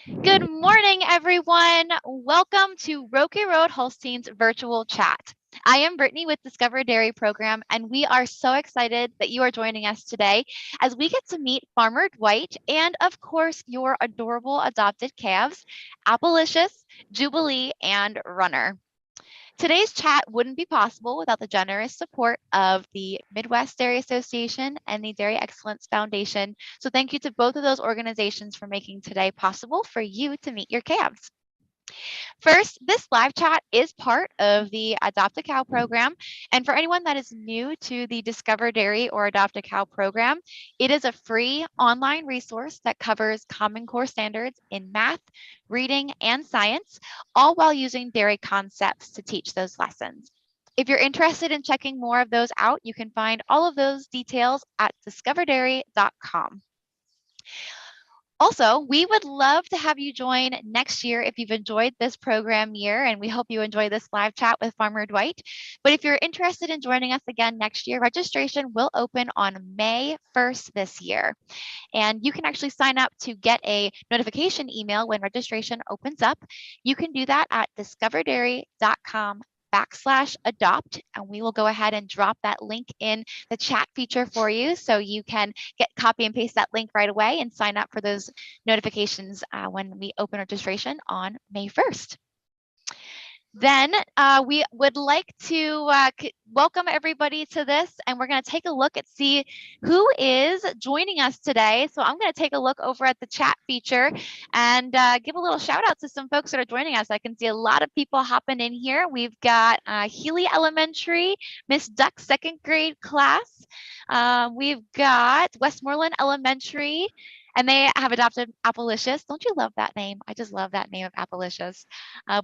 Good morning, everyone. Welcome to Rokeyroad Holsteins virtual chat. I am Brittany with Discover Dairy Program, and we are so excited that you are joining us today as we get to meet Farmer Dwight and, of course, your adorable adopted calves, Appleicious, Jubilee, and Runner. Today's chat wouldn't be possible without the generous support of the Midwest Dairy Association and the Dairy Excellence Foundation. So thank you to both of those organizations for making today possible for you to meet your calves. First, this live chat is part of the Adopt a Cow program. And for anyone that is new to the Discover Dairy or Adopt a Cow program, it is a free online resource that covers Common Core standards in math, reading, and science, all while using dairy concepts to teach those lessons. If you're interested in checking more of those out, you can find all of those details at discoverdairy.com. Also, we would love to have you join next year if you've enjoyed this program year, and we hope you enjoy this live chat with Farmer Dwight. But if you're interested in joining us again next year, registration will open on May 1st this year. And you can actually sign up to get a notification email when registration opens up. You can do that at discoverdairy.com/adopt, and we will go ahead and drop that link in the chat feature for you so you can copy and paste that link right away and sign up for those notifications when we open registration on May 1st. Then we would like to welcome everybody to this, and we're going to take a look and see who is joining us today. So I'm going to take a look over at the chat feature and give a little shout out to some folks that are joining us. I can see a lot of people hopping in here. We've got Healy Elementary, Miss Duck's second grade class. We've got Westmoreland Elementary, and they have adopted Appleicious. Don't you love that name? I just love that name of Appleicious.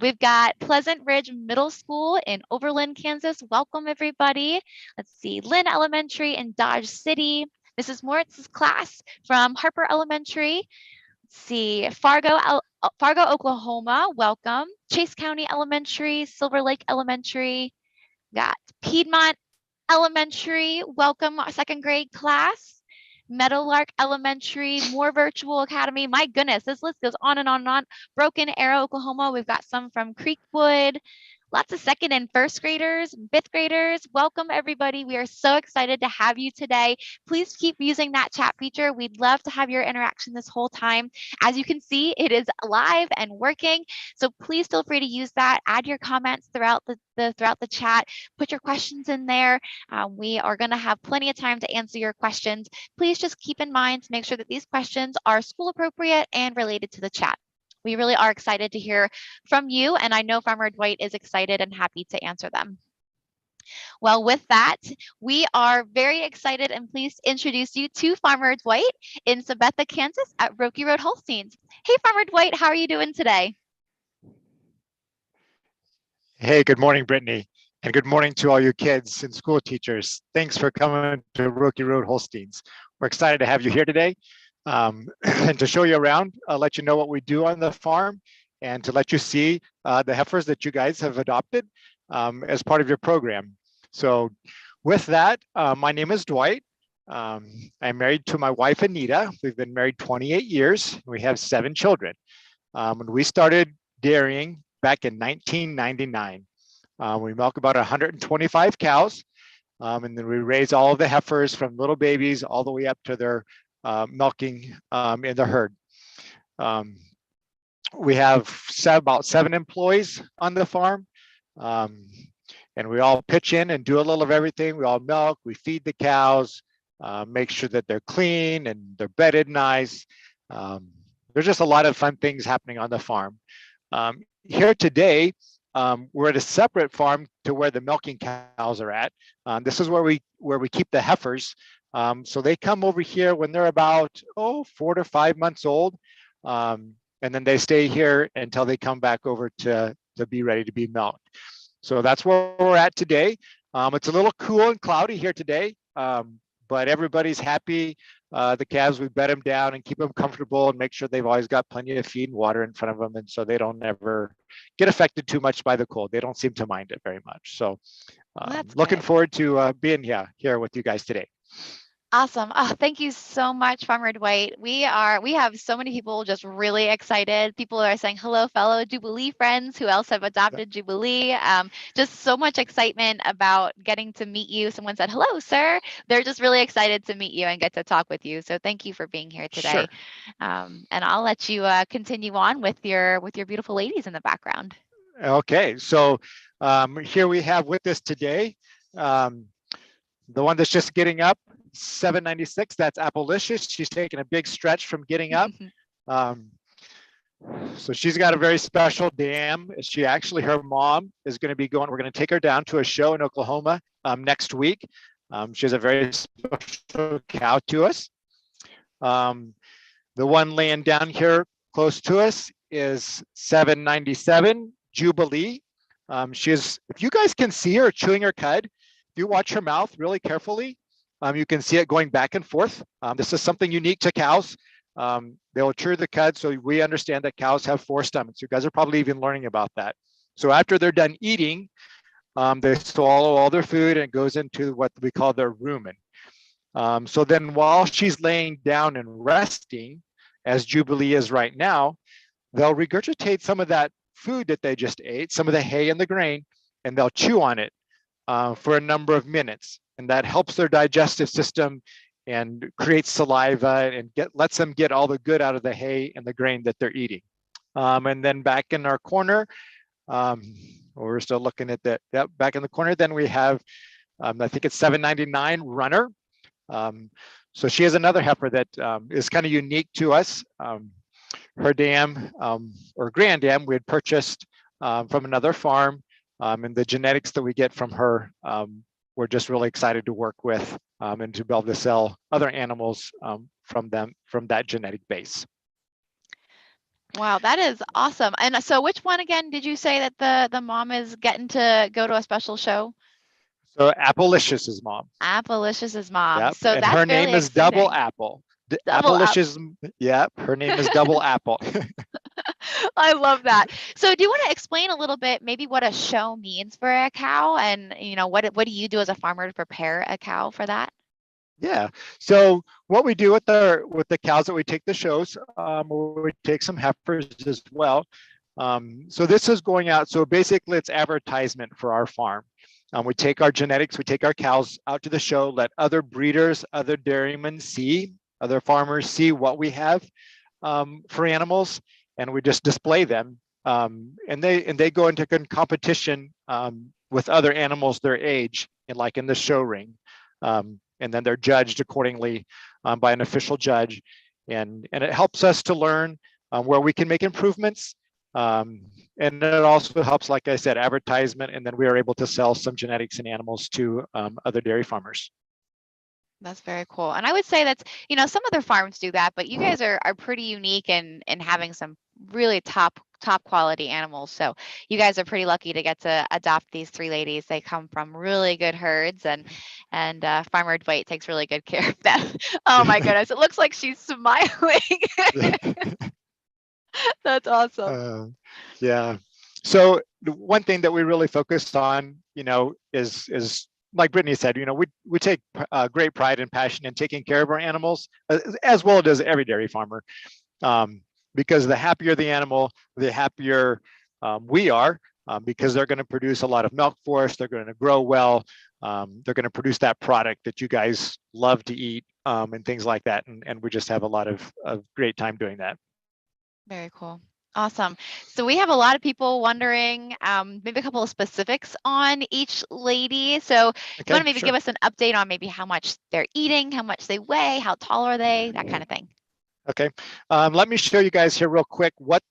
We've got Pleasant Ridge Middle School in Overland, Kansas. Welcome, everybody. Let's see, Lynn Elementary in Dodge City. Mrs. Moritz's class from Harper Elementary. Let's see, Fargo, Oklahoma. Welcome. Chase County Elementary, Silver Lake Elementary. Got Piedmont Elementary. Welcome, second grade class. Meadowlark Elementary, Moore Virtual Academy. My goodness, this list goes on and on and on. Broken Arrow, Oklahoma. We've got some from Creekwood. Lots of second and first graders, fifth graders. Welcome, everybody. We are so excited to have you today. Please keep using that chat feature. We'd love to have your interaction this whole time. As you can see, it is live and working. So please feel free to use that. Add your comments throughout the chat. Put your questions in there. We are going to have plenty of time to answer your questions. Please just keep in mind to make sure that these questions are school appropriate and related to the chat. We really are excited to hear from you, and I know Farmer Dwight is excited and happy to answer them. Well, with that, we are very excited and pleased to introduce you to Farmer Dwight in Sabetha, Kansas at Rokeyroad Holsteins. Hey, Farmer Dwight, how are you doing today? Hey, good morning, Brittany, and good morning to all you kids and school teachers. Thanks for coming to Rokeyroad Holsteins. We're excited to have you here today and to show you around, let you know what we do on the farm, and to let you see the heifers that you guys have adopted as part of your program. So with that, my name is Dwight. I'm married to my wife, Anita. We've been married 28 years. We have 7 children. And we started dairying back in 1999. We milk about 125 cows, and then we raise all of the heifers from little babies all the way up to their milking in the herd. We have about 7 employees on the farm, and we all pitch in and do a little of everything. We all milk, we feed the cows, make sure that they're clean and they're bedded nice. There's just a lot of fun things happening on the farm. Here today, we're at a separate farm to where the milking cows are at. This is where we keep the heifers. So they come over here when they're about 4 to 5 months old, and then they stay here until they come back over to be ready to be milked. So that's where we're at today. It's a little cool and cloudy here today, but everybody's happy. The calves, we bed them down and keep them comfortable and make sure they've always got plenty of feed and water in front of them, and so they don't ever get affected too much by the cold. They don't seem to mind it very much. So looking forward to being here with you guys today. Awesome. Oh, thank you so much, Farmer Dwight. We have so many people just really excited. People are saying, hello, fellow Jubilee friends who else have adopted Jubilee. Just so much excitement about getting to meet you. Someone said, hello, sir. They're just really excited to meet you and get to talk with you. So thank you for being here today. Sure. And I'll let you continue on with your beautiful ladies in the background. Okay, so here we have with us today, the one that's just getting up, 796, that's Appleicious. She's taking a big stretch from getting up. So she's got a very special dam. She actually, her mom is going to be going, we're going to take her down to a show in Oklahoma next week. She has a very special cow to us. The one laying down here close to us is 797 Jubilee. She is, if you guys can see her chewing her cud, if you watch her mouth really carefully, you can see it going back and forth. This is something unique to cows. They'll chew the cud, so we understand that cows have 4 stomachs. You guys are probably even learning about that. So after they're done eating, they swallow all their food and it goes into what we call their rumen. So then while she's laying down and resting, as Jubilee is right now, they'll regurgitate some of that food that they just ate, some of the hay and the grain, and they'll chew on it for a number of minutes. And that helps their digestive system and creates saliva and lets them get all the good out of the hay and the grain that they're eating. And then back in our corner, we're still looking at that. Yep, back in the corner, then we have, I think it's 799 Runner. So she is another heifer that is kind of unique to us. Her dam, or grand dam, we had purchased from another farm, and the genetics that we get from her, we're just really excited to work with and to be able to sell other animals from that genetic base. Wow, that is awesome. And so which one again did you say that the mom is getting to go to a special show? So Appleicious's mom. Appleicious's mom. Yep. So and that's her name is exciting. Double Apple. Appleicious. Yep, her name is Double Apple. I love that. So do you want to explain a little bit maybe what a show means for a cow, and what do you do as a farmer to prepare a cow for that? Yeah. So what we do with the cows that we take the shows, we take some heifers as well. So this is going out. So basically, it's advertisement for our farm. We take our genetics, we take our cows out to the show, let other breeders, other dairymen see, other farmers see what we have for animals, and we just display them. And they go into competition with other animals their age, in the show ring. And then they're judged accordingly by an official judge. And it helps us to learn where we can make improvements. And it also helps, like I said, advertisement, and then we are able to sell some genetics and animals to other dairy farmers. That's very cool. And I would say that's, some other farms do that, but you guys are pretty unique in having some really top quality animals. So you guys are pretty lucky to get to adopt these 3 ladies. They come from really good herds, and Farmer Dwight takes really good care of them. Oh my goodness, it looks like she's smiling. That's awesome. Yeah. So the one thing that we really focused on, is like Brittany said, we take great pride and passion in taking care of our animals, as well as every dairy farmer, because the happier the animal, the happier we are, because they're going to produce a lot of milk for us. They're going to grow well. They're going to produce that product that you guys love to eat, and things like that. And we just have a lot of great time doing that. Very cool. Awesome. So we have a lot of people wondering maybe a couple of specifics on each lady. So you want to maybe give us an update on maybe how much they're eating, how much they weigh, how tall are they, that kind of thing. Okay. Let me show you guys here real quick what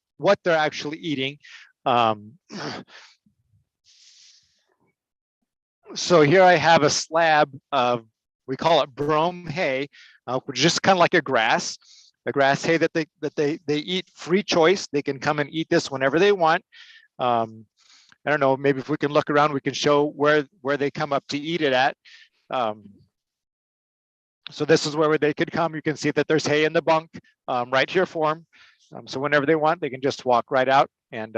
they're actually eating. So here I have a slab of, we call it brome hay, which is just kind of like a grass. The grass hay that they eat free choice. They can come and eat this whenever they want. I don't know, maybe if we can look around, we can show where they come up to eat it at. So this is where they could come. You can see that there's hay in the bunk right here for them. So whenever they want, they can just walk right out and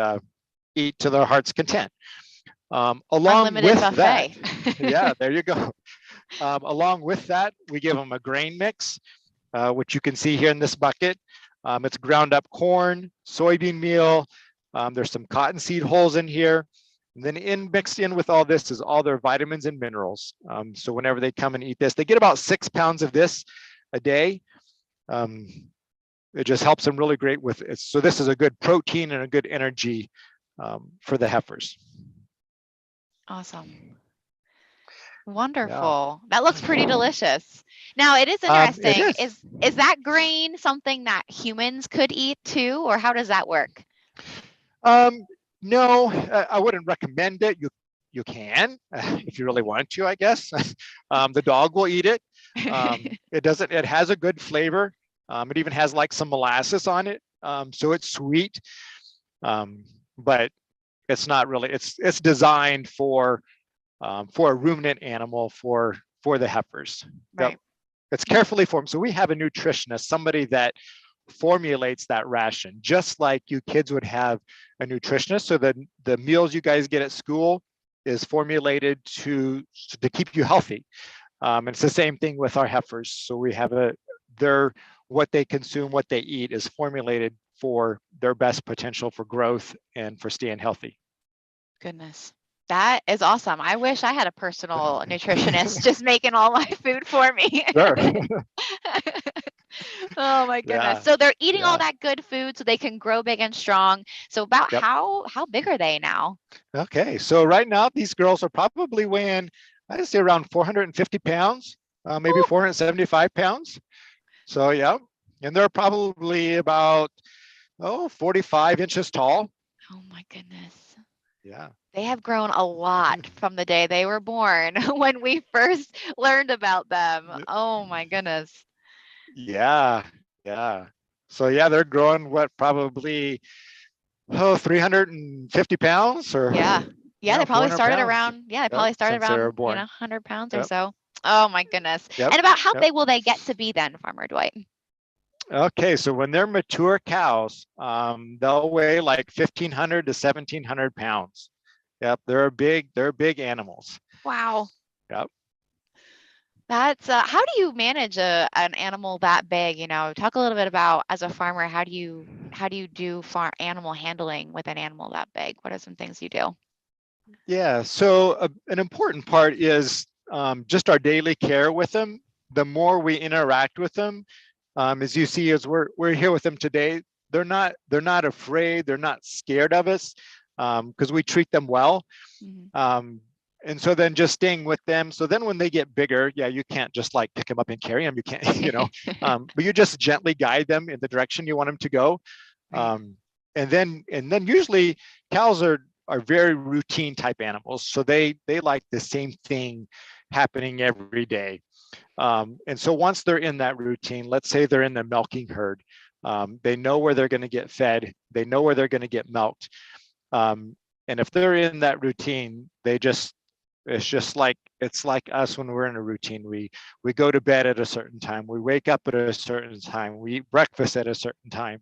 eat to their heart's content. Along Unlimited with buffet. that, yeah, there you go. Along with that, we give them a grain mix, which you can see here in this bucket. It's ground up corn, soybean meal. There's some cottonseed hulls in here. And then mixed in with all this is all their vitamins and minerals. So whenever they come and eat this, they get about 6 pounds of this a day. It just helps them really great with it. So this is a good protein and a good energy for the heifers. Awesome. Wonderful. Yeah. That looks pretty delicious. Now it is interesting. Is that grain something that humans could eat too, or how does that work? No, I wouldn't recommend it. You can if you really want to, I guess. The dog will eat it. It has a good flavor. It even has like some molasses on it. So it's sweet. But it's not really, it's designed for a ruminant animal for the heifers. Right. Yep. It's carefully formed. So we have a nutritionist, somebody that formulates that ration, just like you kids would have a nutritionist. So the meals you guys get at school is formulated to keep you healthy. And it's the same thing with our heifers. So we have what they consume, what they eat is formulated for their best potential for growth and for staying healthy. Goodness. That is awesome. I wish I had a personal nutritionist just making all my food for me. Sure. Oh my goodness. Yeah. So they're eating all that good food so they can grow big and strong. So about how big are they now? Okay. So right now these girls are probably weighing, I'd say around 450 pounds, maybe 475 pounds. So yeah. And they're probably about 45 inches tall. Oh my goodness. Yeah. They have grown a lot from the day they were born when we first learned about them. Oh my goodness. Yeah. So yeah, they're growing probably 350 pounds or they probably started pounds. around they probably started around 100 pounds or so. Oh my goodness. And about how big will they get to be then, Farmer Dwight? Okay, so when they're mature cows, they'll weigh like 1,500 to 1,700 pounds. Yep, they're big animals. Wow. Yep. That's how do you manage an animal that big? You know, talk a little bit about, as a farmer, how do you do animal handling with an animal that big? What are some things you do? Yeah, so an important part is just our daily care with them. The more we interact with them, as you see, as we're here with them today, they're not afraid, they're not scared of us, because we treat them well. Mm-hmm. And so then just staying with them. So then when they get bigger, you can't just like pick them up and carry them. You can't, but you just gently guide them in the direction you want them to go. Right. And then usually cows are very routine type animals. So they like the same thing happening every day. And so once they're in that routine, let's say they're in the milking herd, they know where they're going to get fed. They know where they're going to get milked. And if they're in that routine, it's like us when we're in a routine. We go to bed at a certain time. We wake up at a certain time. We eat breakfast at a certain time.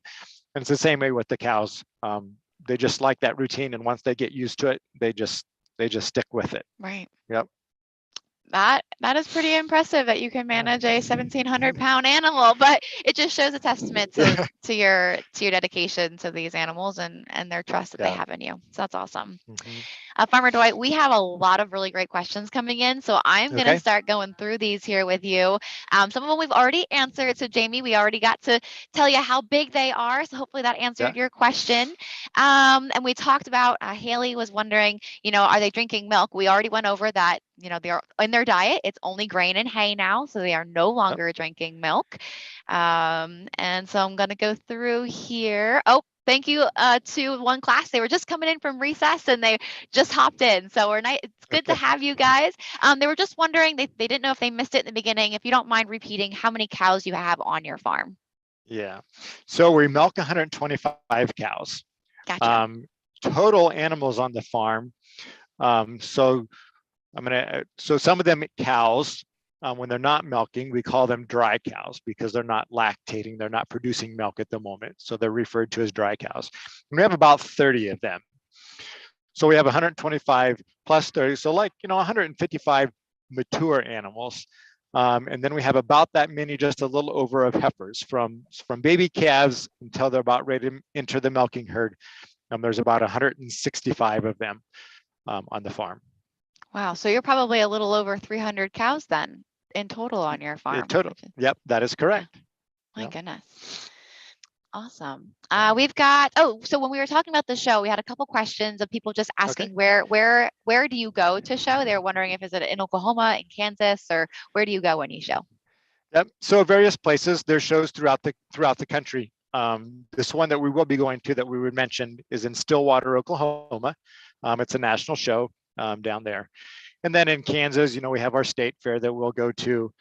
And it's the same way with the cows. They just like that routine. And once they get used to it, they just stick with it. Right. Yep. That is pretty impressive that you can manage a 1,700 pound animal, but it just shows a testament to your dedication to these animals and their trust that they have in you. So that's awesome. Mm-hmm. Farmer Dwight, we have a lot of really great questions coming in, so I'm going to start going through these here with you. Some of them we've already answered. So Jamie, we already got to tell you how big they are, so hopefully that answered your question. And we talked about, Haley was wondering, are they drinking milk? We already went over that. They're in their diet. It's only grain and hay now, so they are no longer drinking milk. And so I'm going to go through here. Oh, thank you to one class. They were just coming in from recess and they just hopped in. So it's good to have you guys. They were just wondering, they didn't know if they missed it in the beginning. If you don't mind repeating how many cows you have on your farm. Yeah. So we milk 125 cows. Gotcha. Total animals on the farm. So some of them cows, when they're not milking, we call them dry cows because they're not lactating, they're not producing milk at the moment. So they're referred to as dry cows. And we have about 30 of them. So we have 125 plus 30, so 155 mature animals. And then we have about that many, just a little over, of heifers from baby calves until they're about ready to enter the milking herd. There's about 165 of them on the farm. Wow. So you're probably a little over 300 cows then in total on your farm. Total. Yep, that is correct. My Yep. goodness. Awesome. We've got, so when we were talking about the show, we had a couple questions of people just asking where do you go to show? They were wondering if is it in Oklahoma, in Kansas, or where do you go when you show? Yep. So various places. There's shows throughout the country. This one that we will be going to that we would mention is in Stillwater, Oklahoma. It's a national show down there. And then in Kansas, we have our state fair that we'll go to.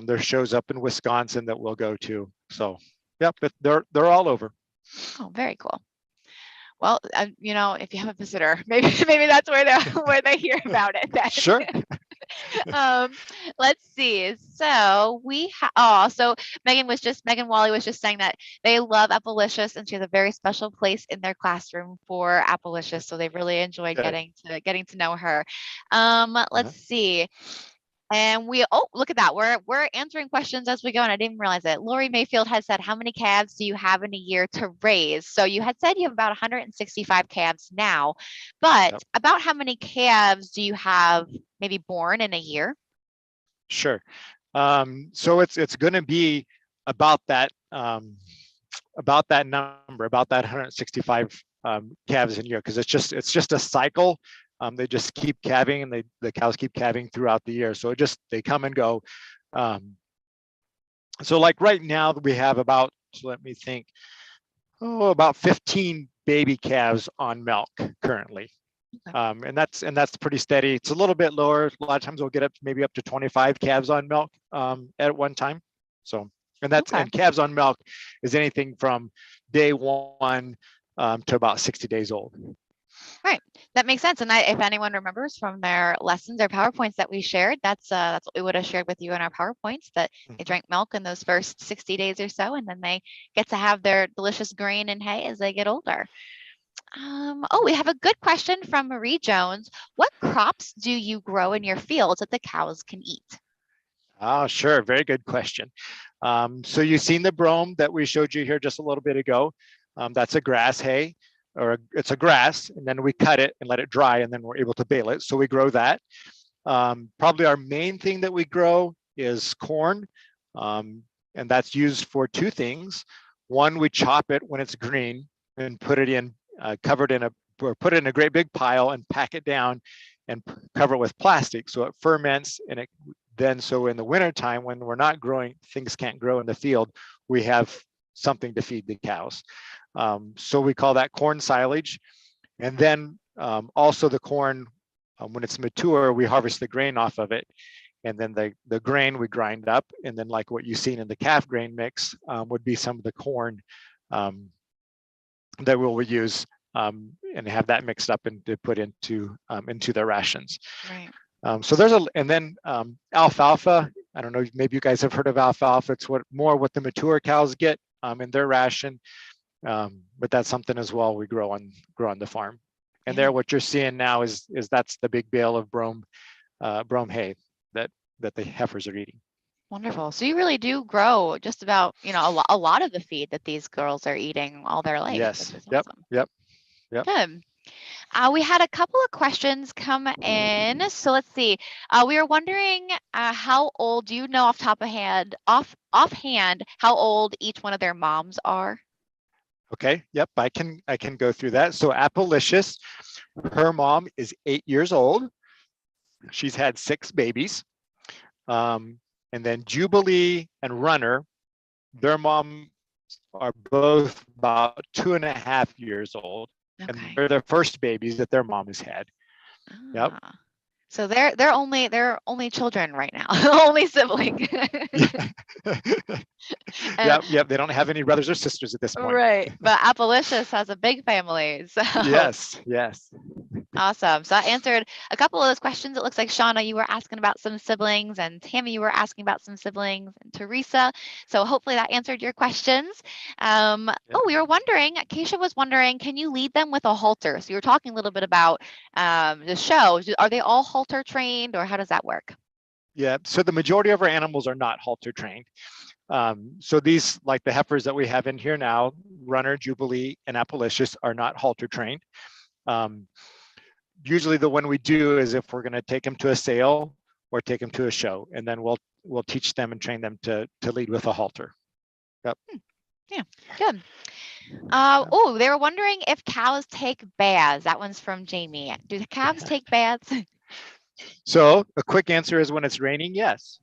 There's shows up in Wisconsin that we'll go to. So, yep, they're all over. Oh, very cool. Well, if you have a visitor, maybe that's where they hear about it. Then. Sure. Let's see. So so Megan Wally was just saying that they love Appleicious, and she has a very special place in their classroom for Appleicious. So they really enjoy getting to know her. Let's see. And look at that. We're answering questions as we go, and I didn't even realize it. Lori Mayfield has said, how many calves do you have in a year to raise? So you had said you have about 165 calves now, but about how many calves do you have maybe born in a year? Sure. So it's going to be about that number, about that 165 calves in a year, because it's just a cycle. They just keep calving, and the cows keep calving throughout the year. So they come and go. So like right now we have about 15 baby calves on milk currently. And that's pretty steady. It's a little bit lower. A lot of times we'll get maybe up to 25 calves on milk at one time. So, and calves on milk is anything from day one to about 60 days old. Right. That makes sense. And if anyone remembers from their lessons or PowerPoints that we shared, that's what we would have shared with you in our PowerPoints, that they drank milk in those first 60 days or so, and then they get to have their delicious grain and hay as they get older. We have a good question from Marie Jones. What crops do you grow in your fields that the cows can eat? Oh, sure. Very good question. So you've seen the brome that we showed you here just a little bit ago. That's a grass hay, or it's a grass, and then we cut it and let it dry, and then we're able to bale it. So we grow that. Probably our main thing that we grow is corn, and that's used for two things. One, we chop it when it's green and put it in, put it in a great big pile and pack it down and cover it with plastic so it ferments. And so in the wintertime, when we're not growing, things can't grow in the field, we have something to feed the cows. So we call that corn silage. And then also the corn, when it's mature, we harvest the grain off of it. And then the grain we grind up. And then like what you've seen in the calf grain mix would be some of the corn that we'll use and have that mixed up and to put into their rations. Right. So and then alfalfa. I don't know, maybe you guys have heard of alfalfa. It's what the mature cows get in their ration. But that's something as well we grow on the farm. And there, what you're seeing now is that's the big bale of brome hay that the heifers are eating. Wonderful. So you really do grow just about, a lot of the feed that these girls are eating all their life. Yes. Yep. Awesome. Yep. Good. We had a couple of questions come in. So let's see. We were wondering how old, do you know offhand, how old each one of their moms are? Okay. Yep. I can go through that. So Appleicious, her mom is 8 years old. She's had 6 babies. And then Jubilee and Runner, their mom are both about 2.5 years old. Okay. And they're the first babies that their mom has had. Yep. So they're only children right now, only sibling. Yep. They don't have any brothers or sisters at this point. Right. But Appleicious has a big family. So. Yes. Awesome. So I answered a couple of those questions. It looks like Shauna, you were asking about some siblings, and Tammy, you were asking about some siblings, and Teresa. So hopefully that answered your questions. We were wondering, Keisha was wondering, can you lead them with a halter? So you were talking a little bit about the show. Are they all halter trained, or how does that work? Yeah. So the majority of our animals are not halter trained. So these, like the heifers that we have in here now, Runner, Jubilee, and Appleicious, are not halter trained. Usually the one we do is if we're going to take them to a sale or take them to a show, and then we'll teach them and train them to lead with a halter. Yep. Yeah, good. Oh, they were wondering if cows take baths. That one's from Jamie. Do the calves take baths? So a quick answer is when it's raining, yes.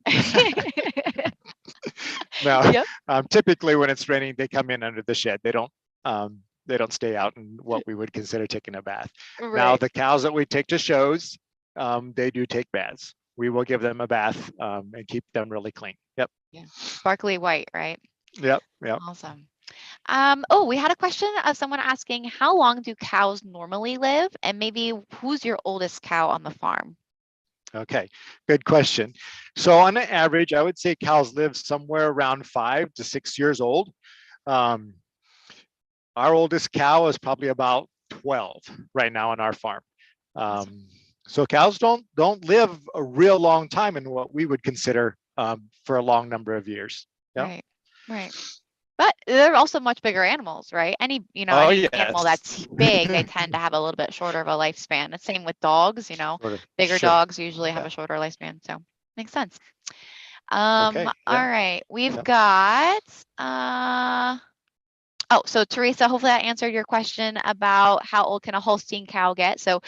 Now, Yep. typically when it's raining, they come in under the shed. They don't stay out in what we would consider taking a bath. Right. Now, the cows that we take to shows, they do take baths. We will give them a bath and keep them really clean. Yep. Yeah. Sparkly white, right? Yep. Yep. Awesome. Oh, we had a question of someone asking, how long do cows normally live? And maybe who's your oldest cow on the farm? Okay, good question. So on an average, I would say cows live somewhere around 5 to 6 years old. Our oldest cow is probably about 12 right now on our farm. So cows don't live a real long time in what we would consider for a long number of years. Yep. Right, right. But they're also much bigger animals, right? Any animal that's big, they tend to have a little bit shorter of a lifespan. The same with dogs, bigger dogs usually have a shorter lifespan. So makes sense. Okay, yeah. All right, we've got, so Teresa, hopefully that answered your question about how old can a Holstein cow get. So,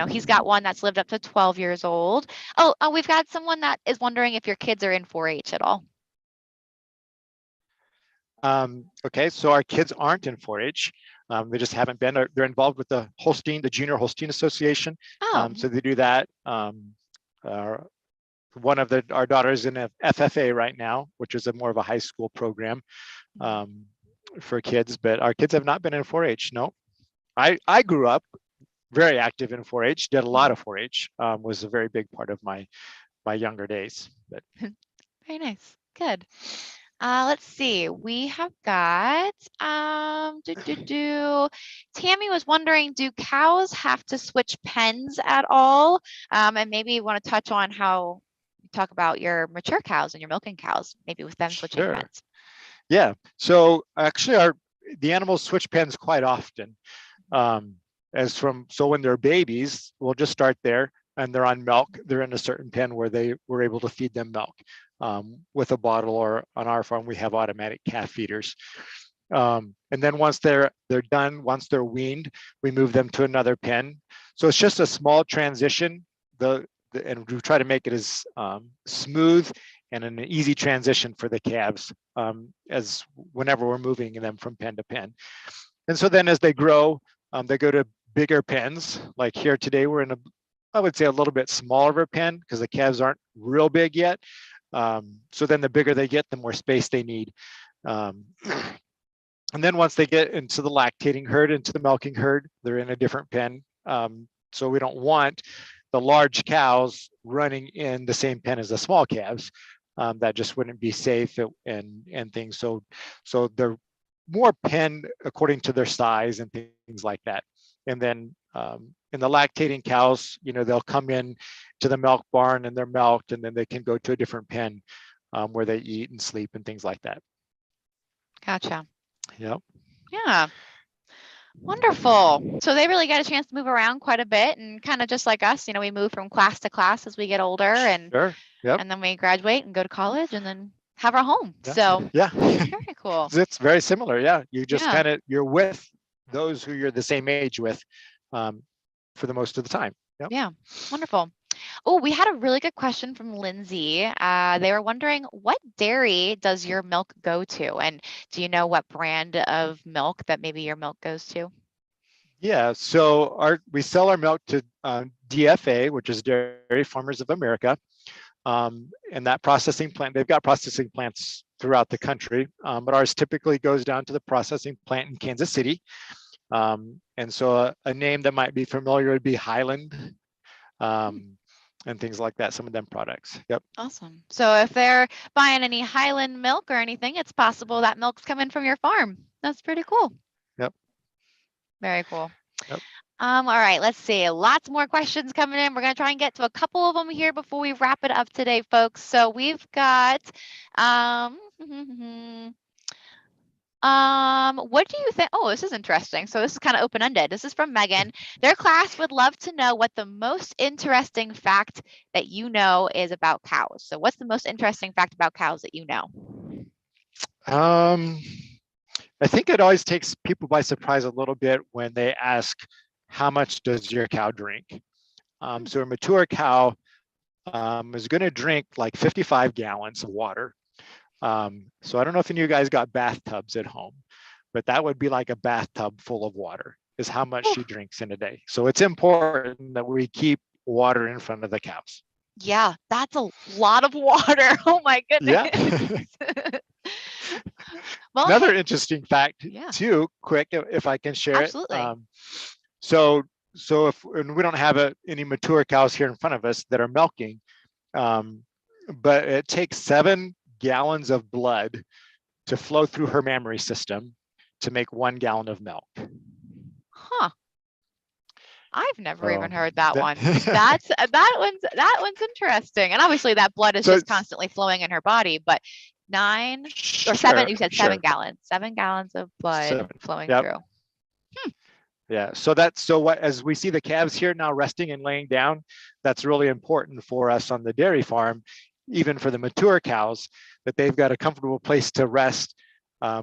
he's got one that's lived up to 12 years old. Oh, we've got someone that is wondering if your kids are in 4-H at all. Okay, so our kids aren't in 4-H. They just haven't been. They're involved with the Junior Holstein Association. So they do that. One of our daughters in a FFA right now, which is more of a high school program for kids, but our kids have not been in 4-H. No, I grew up very active in 4-H, did a lot of 4-H, was a very big part of my younger days. But very nice, good. Let's see, we have got, Tammy was wondering, do cows have to switch pens at all? And maybe you want to touch on how you talk about your mature cows and your milking cows, maybe with them switching pens. Yeah, so actually the animals switch pens quite often. So when they're babies, we'll just start there and they're on milk, they're in a certain pen where we're able to feed them milk with a bottle, or on our farm, we have automatic calf feeders. And then once they're done, once they're weaned, we move them to another pen. So it's just a small transition, and we try to make it as smooth and an easy transition for the calves as whenever we're moving them from pen to pen. And so then as they grow, they go to bigger pens. Like here today, we're in I would say a little bit smaller of a pen because the calves aren't real big yet. So then the bigger they get, the more space they need. And then once they get into the lactating herd, into the milking herd, they're in a different pen. So we don't want the large cows running in the same pen as the small calves. That just wouldn't be safe and things. So they're more penned according to their size and things like that. And then in the lactating cows, they'll come in to the milk barn and they're milked, and then they can go to a different pen where they eat and sleep and things like that. Gotcha. Yep. Yeah. Wonderful. So they really get a chance to move around quite a bit, and kind of just like us, we move from class to class as we get older, and and then we graduate and go to college and then have our home. Yeah. So yeah, very cool. It's very similar. Yeah, you just you're with those who you're the same age with for the most of the time. Yep. Yeah, wonderful. Oh, we had a really good question from Lindsay. They were wondering, what dairy does your milk go to? And do you know what brand of milk that maybe your milk goes to? Yeah, so we sell our milk to DFA, which is Dairy Farmers of America. And that processing plant, they've got processing plants throughout the country, but ours typically goes down to the processing plant in Kansas City. And so a name that might be familiar would be Highland. And things like that, some of them products. Yep. Awesome. So if they're buying any Highland milk or anything, it's possible that milk's coming from your farm. That's pretty cool. Yep. Very cool. Yep. All right, let's see. Lots more questions coming in. We're going to try and get to a couple of them here before we wrap it up today, folks. So we've got, what do you think? Oh, this is interesting. So this is kind of open-ended. This is from Megan. Their class would love to know what the most interesting fact that you know is about cows. So what's the most interesting fact about cows that you know? I think it always takes people by surprise a little bit when they ask, how much does your cow drink? So a mature cow is going to drink like 55 gallons of water. So I don't know if any of you guys got bathtubs at home, but that would be like a bathtub full of water is how much she drinks in a day. So it's important that we keep water in front of the cows. Yeah, that's a lot of water. Oh my goodness. Yeah. Well, another interesting fact yeah. too, quick, if I can share Absolutely. it. So if and we don't have any mature cows here in front of us that are milking, but it takes 7 gallons of blood to flow through her mammary system to make 1 gallon of milk. Huh. I've never even heard that one. that one's interesting. And obviously that blood is just constantly flowing in her body, but 9 or 7, you said 7 gallons. 7 gallons of blood flowing through. Yeah, so what, as we see the calves here now resting and laying down, that's really important for us on the dairy farm, even for the mature cows, that they've got a comfortable place to rest,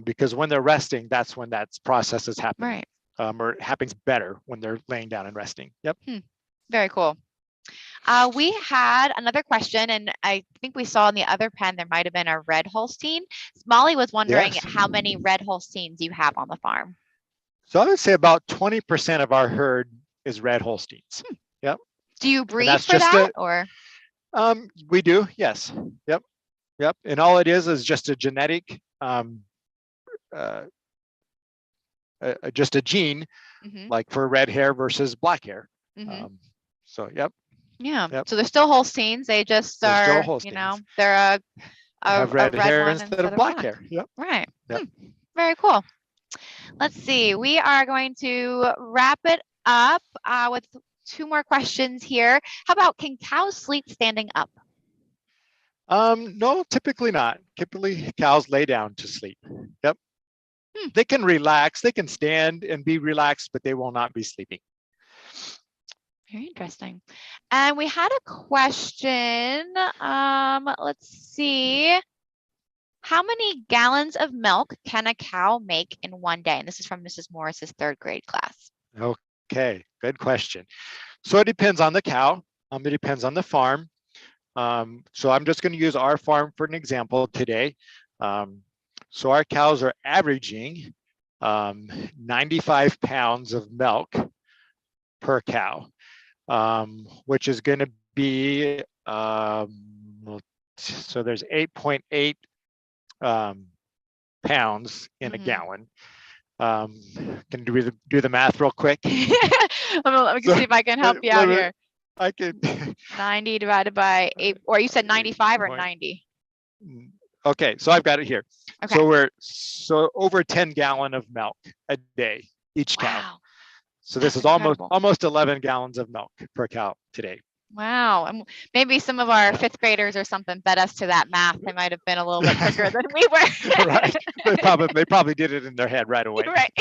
because when they're resting, that's when that process is happening. Right. Or it happens better when they're laying down and resting. Yep. Very cool. We had another question, and I think we saw in the other pen there might have been a red Holstein. Molly was wondering how many red Holsteins you have on the farm. So I would say about 20% of our herd is red Holsteins. Yep. Do you breed for that, or? We do, yes. Yep. And all it is just a genetic, just a gene, like for red hair versus black hair. So, yep. Yeah. Yep. So they're still Holsteins. They just are, you know, they're a red hair one instead of black hair. Yep. Right. Yep. Very cool. Let's see. We are going to wrap it up with 2 more questions here. How about, can cows sleep standing up? No, typically not. Typically, cows lay down to sleep. Yep. They can relax. They can stand and be relaxed, but they will not be sleeping. Very interesting. And we had a question. Let's see. How many gallons of milk can a cow make in one day? And this is from Mrs. Morris's 3rd grade class. Okay, good question. So it depends on the cow. It depends on the farm. So I'm just going to use our farm for an example today. So our cows are averaging 95 pounds of milk per cow, which is going to be, so there's 8.8 pounds in a gallon. Can do the math real quick? Let me see if I can help you out here. I could. 90 divided by 8, or you said 95 or 90? Okay, so I've got it here. Okay. So over 10 gallon of milk a day, each cow. Wow. So this is almost 11 gallons of milk per cow today. Wow. And maybe some of our 5th graders or something fed us to that math. They might have been a little bit quicker than we were. Right. They probably did it in their head right away. Right.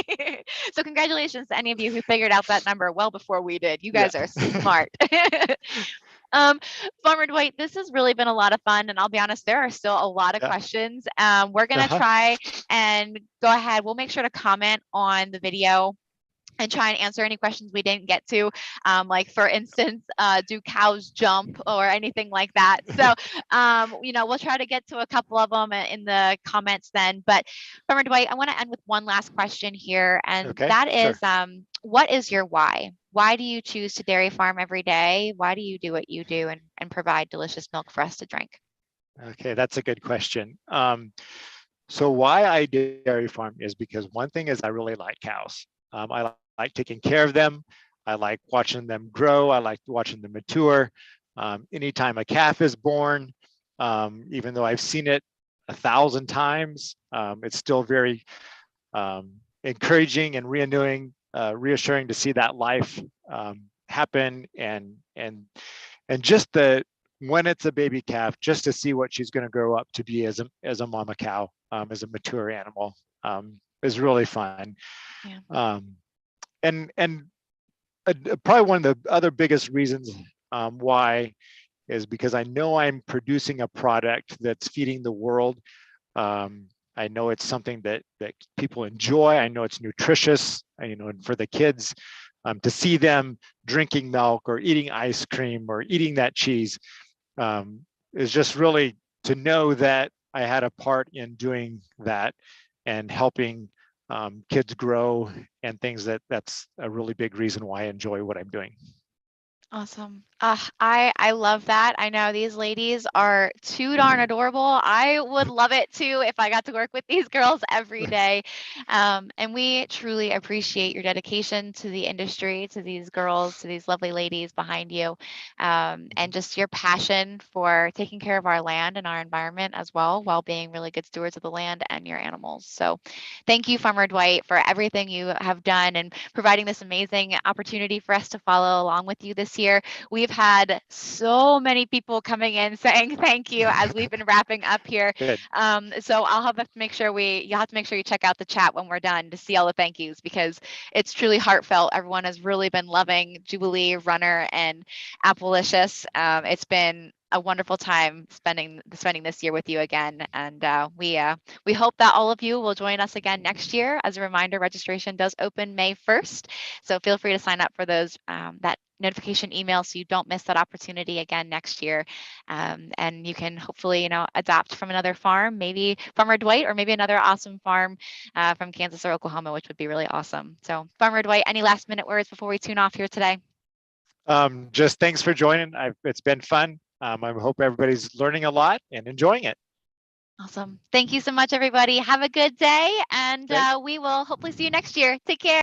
So congratulations to any of you who figured out that number well before we did. You guys are smart. Farmer Dwight, this has really been a lot of fun, and I'll be honest, there are still a lot of questions. We're going to try and go ahead. We'll make sure to comment on the video and try and answer any questions we didn't get to, like for instance, do cows jump or anything like that. So, you know, we'll try to get to a couple of them in the comments then. But Farmer Dwight, I want to end with one last question here, and that is, what is your why? Why do you choose to dairy farm every day? Why do you do what you do and provide delicious milk for us to drink? Okay, that's a good question. So why I dairy farm is because one thing is I really like cows. I like taking care of them. I like watching them grow. I like watching them mature. Anytime a calf is born, even though I've seen it 1,000 times, it's still very encouraging and renewing reassuring to see that life happen, and just when it's a baby calf, just to see what she's going to grow up to be as a mama cow, as a mature animal, is really fun. Yeah. And probably one of the other biggest reasons why is because I know I'm producing a product that's feeding the world. I know it's something that people enjoy. I know it's nutritious, and for the kids, to see them drinking milk or eating ice cream or eating that cheese, is just really to know that I had a part in doing that and helping kids grow and things. That's a really big reason why I enjoy what I'm doing. Awesome. I love that. I know these ladies are too darn adorable. I would love it too if I got to work with these girls every day. And we truly appreciate your dedication to the industry, to these girls, to these lovely ladies behind you, and just your passion for taking care of our land and our environment as well, while being really good stewards of the land and your animals. So thank you, Farmer Dwight, for everything you have done and providing this amazing opportunity for us to follow along with you this year. We've had so many people coming in saying thank you as we've been wrapping up here. Good. So you'll have to make sure you check out the chat when we're done to see all the thank yous, because it's truly heartfelt. Everyone has really been loving Jubilee, Runner, and Appleicious. It's been a wonderful time spending this year with you again, and we hope that all of you will join us again next year. As a reminder, registration does open May 1st, so feel free to sign up for those that notification email so you don't miss that opportunity again next year. And you can hopefully adopt from another farm, maybe Farmer Dwight, or maybe another awesome farm from Kansas or Oklahoma, which would be really awesome. So Farmer Dwight, any last minute words before we tune off here today? Just thanks for joining. It's been fun. I hope everybody's learning a lot and enjoying it. Awesome. Thank you so much, everybody. Have a good day, and we will hopefully see you next year. Take care.